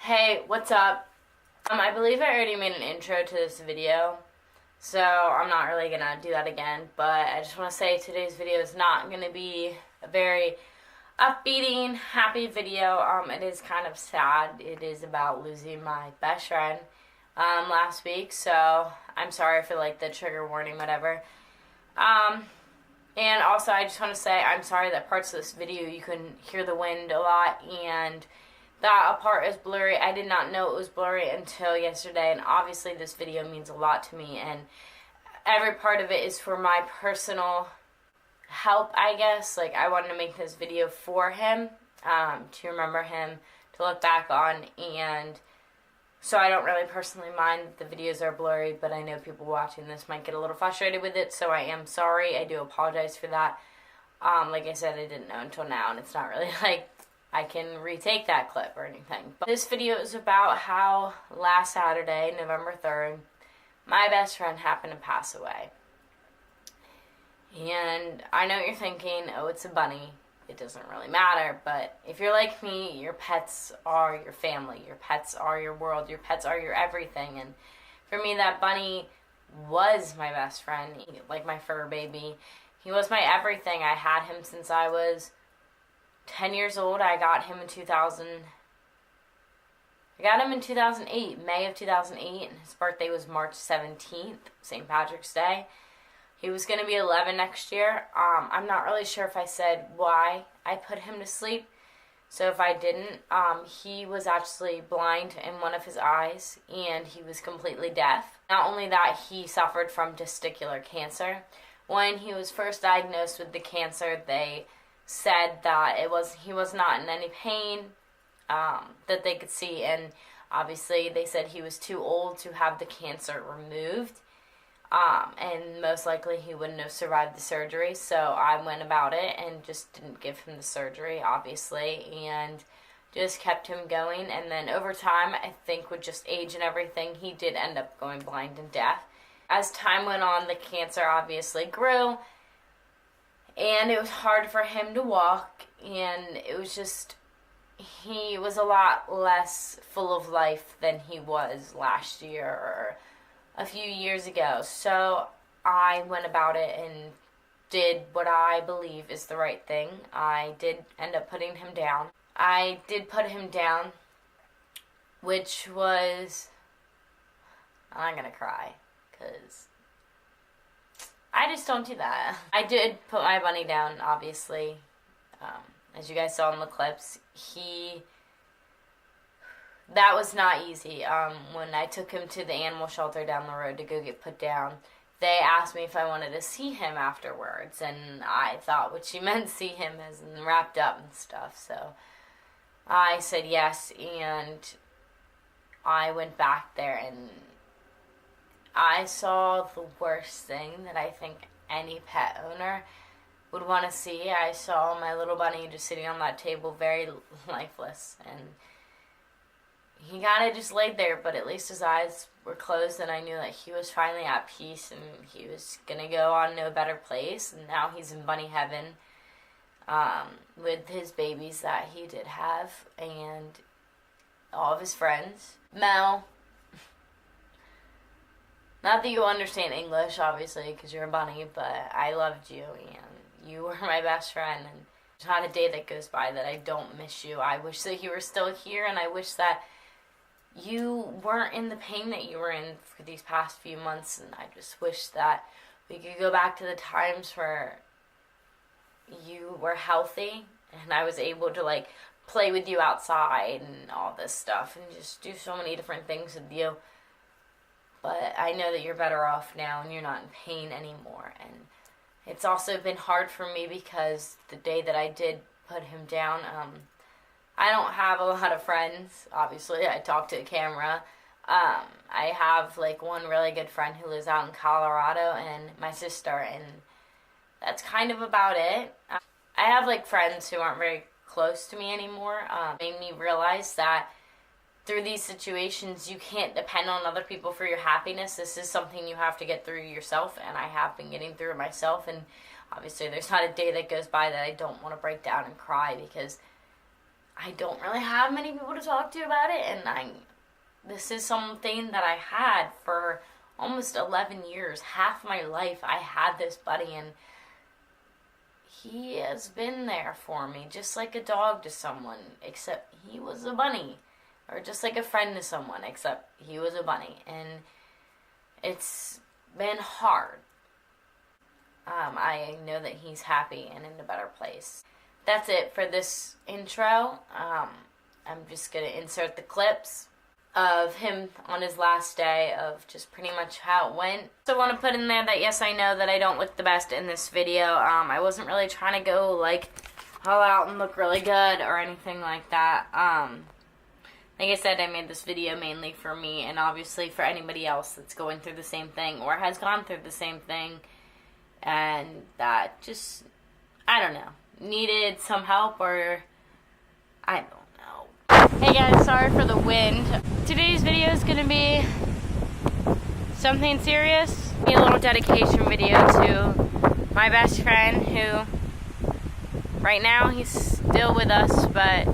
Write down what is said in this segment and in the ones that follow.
Hey, what's up? I believe I already made an intro to this video, so I'm not really gonna do that again, but I just want to say today's video is not gonna be a very upbeating, happy video. It is kind of sad. It is about losing my best friend, last week, so I'm sorry for, like, the trigger warning, whatever. And also I just want to say I'm sorry that parts of this video you can hear the wind a lot, and that a part is blurry. I did not know it was blurry until yesterday, and obviously this video means a lot to me, and every part of it is for my personal help, I guess. Like, I wanted to make this video for him, to remember him, to look back on, and so I don't really personally mind that the videos are blurry, but I know people watching this might get a little frustrated with it, so I am sorry. I do apologize for that. Like I said, I didn't know until now, and it's not really like I can retake that clip or anything. But this video is about how last Saturday, November 3rd, my best friend happened to pass away. And I know what you're thinking, oh, it's a bunny. It doesn't really matter. But if you're like me, your pets are your family. Your pets are your world. Your pets are your everything. And for me, that bunny was my best friend, like my fur baby. He was my everything. I had him since I was 10 years old. I got him in 2008, May of 2008, and his birthday was March 17th, St. Patrick's Day. He was going to be 11 next year. I'm not really sure if I said why I put him to sleep. So if I didn't, he was actually blind in one of his eyes, and he was completely deaf. Not only that, he suffered from testicular cancer. When he was first diagnosed with the cancer, they said that he was not in any pain that they could see, and obviously they said he was too old to have the cancer removed, and most likely he wouldn't have survived the surgery. So I went about it and just didn't give him the surgery, obviously, and just kept him going. And then over time, I think with just age and everything, he did end up going blind and deaf. As time went on, the cancer obviously grew, and it was hard for him to walk, and it was just, he was a lot less full of life than he was last year or a few years ago. So I went about it and did what I believe is the right thing. I did end up putting him down. I did put him down, which was, I'm not gonna cry, because I just don't do that. I did put my bunny down, obviously. As you guys saw in the clips, that was not easy. When I took him to the animal shelter down the road to go get put down, they asked me if I wanted to see him afterwards, and I thought what she meant see him as in wrapped up and stuff, so I said yes, and I went back there, and I saw the worst thing that I think any pet owner would want to see. I saw my little bunny just sitting on that table, very lifeless, and he kind of just laid there, but at least his eyes were closed, and I knew that he was finally at peace, and he was going to go on to a better place, and now he's in bunny heaven, with his babies that he did have, and all of his friends. Mel, not that you understand English, obviously, because you're a bunny, but I loved you, and you were my best friend, and there's not a day that goes by that I don't miss you. I wish that you were still here, and I wish that you weren't in the pain that you were in for these past few months, and I just wish that we could go back to the times where you were healthy, and I was able to, like, play with you outside and all this stuff, and just do so many different things with you. But I know that you're better off now, and you're not in pain anymore. And it's also been hard for me because the day that I did put him down, I don't have a lot of friends. Obviously, I talk to a camera. I have, like, one really good friend who lives out in Colorado, and my sister, and that's kind of about it. I have, like, friends who aren't very close to me anymore. Made me realize that through these situations, you can't depend on other people for your happiness. This is something you have to get through yourself, and I have been getting through it myself, and obviously there's not a day that goes by that I don't want to break down and cry, because I don't really have many people to talk to about it, and this is something that I had for almost 11 years. Half my life I had this buddy, and he has been there for me, just like a dog to someone, except he was a bunny. Or just like a friend to someone, except he was a bunny. And it's been hard. I know that he's happy and in a better place. That's it for this intro. I'm just going to insert the clips of him on his last day of just pretty much how it went. So I want to put in there that yes, I know that I don't look the best in this video. I wasn't really trying to go like all out and look really good or anything like that. Like I said, I made this video mainly for me and obviously for anybody else that's going through the same thing or has gone through the same thing and that just, I don't know, needed some help or I don't know. Hey guys, sorry for the wind. Today's video is going to be something serious. A little dedication video to my best friend who, right now, he's still with us, but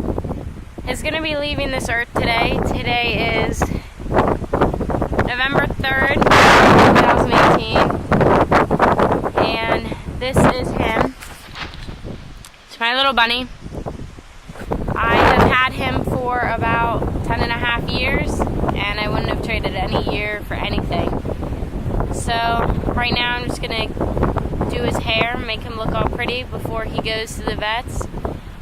is going to be leaving this earth today. Today is November 3rd, 2018, and this is him. It's my little bunny. I have had him for about 10 and a half years, and I wouldn't have traded any year for anything. So right now I'm just going to do his hair, make him look all pretty before he goes to the vets.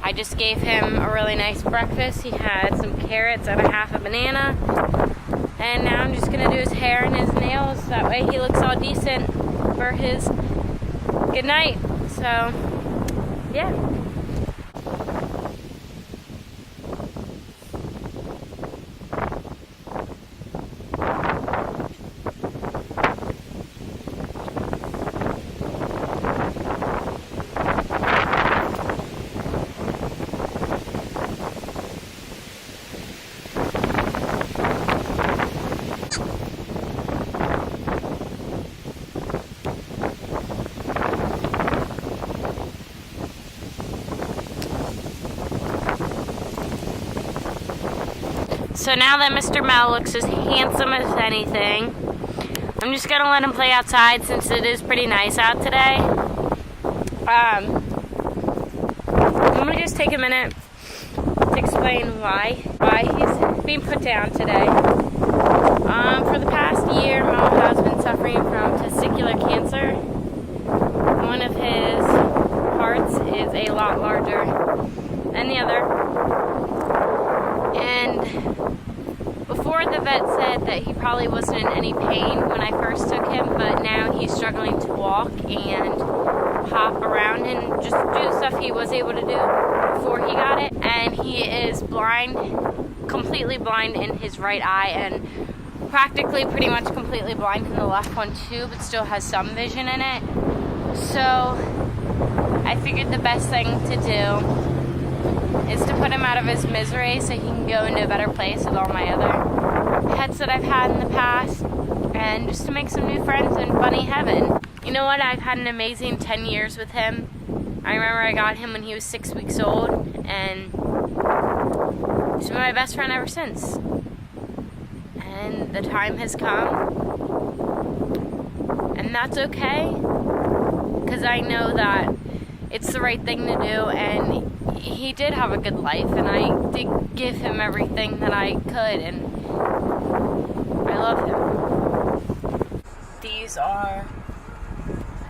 I just gave him a really nice breakfast. He had some carrots and a half a banana. And now I'm just going to do his hair and his nails. That way he looks all decent for his good night. So, yeah. So now that Mr. Mel looks as handsome as anything, I'm just going to let him play outside since it is pretty nice out today. I'm going to just take a minute to explain why he's being put down today. For the past year, Mel has been suffering from testicular cancer. One of his parts is a lot larger than the other. And before the vet said that he probably wasn't in any pain when I first took him, but now he's struggling to walk and hop around and just do the stuff he was able to do before he got it. And he is blind, completely blind in his right eye and practically pretty much completely blind in the left one too, but still has some vision in it. So I figured the best thing to do is to put him out of his misery so he can go into a better place with all my other pets that I've had in the past and just to make some new friends in bunny heaven. You know what? I've had an amazing 10 years with him. I remember I got him when he was 6 weeks old and he's been my best friend ever since. And the time has come and that's okay because I know that it's the right thing to do and he did have a good life, and I did give him everything that I could, and I love him. These are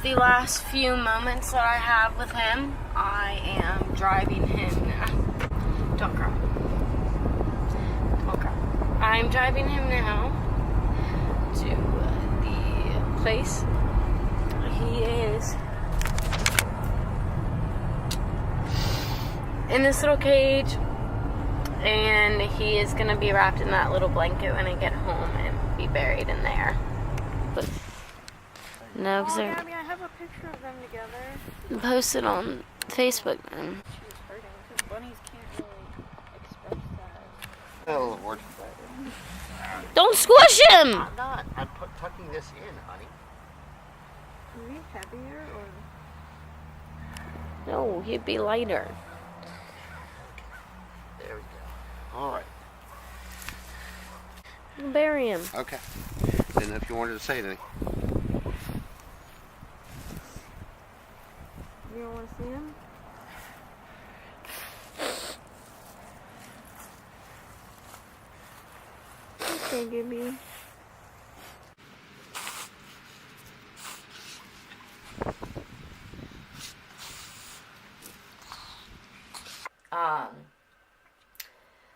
the last few moments that I have with him. I am driving him now. Don't cry. Don't cry. I'm driving him now to the place. He is in this little cage, and he is going to be wrapped in that little blanket when I get home and be buried in there. But no, because Gabby, I have a picture of them together. Post it on Facebook then. She was hurting because bunnies can't really express that. A little word. Don't squish him! I'm not. I'm tucking this in, honey. Are we heavier or? No, he'd be lighter. There All right. Bury him. Okay. Didn't know if you wanted to say anything. You don't want to see him? Okay, Gibby.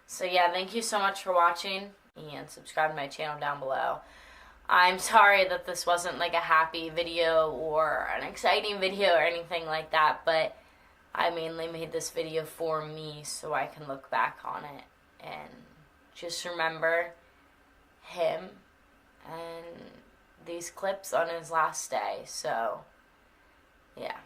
So yeah, thank you so much for watching, and subscribe to my channel down below. I'm sorry that this wasn't like a happy video or an exciting video or anything like that, but I mainly made this video for me so I can look back on it and just remember him and these clips on his last day. So yeah.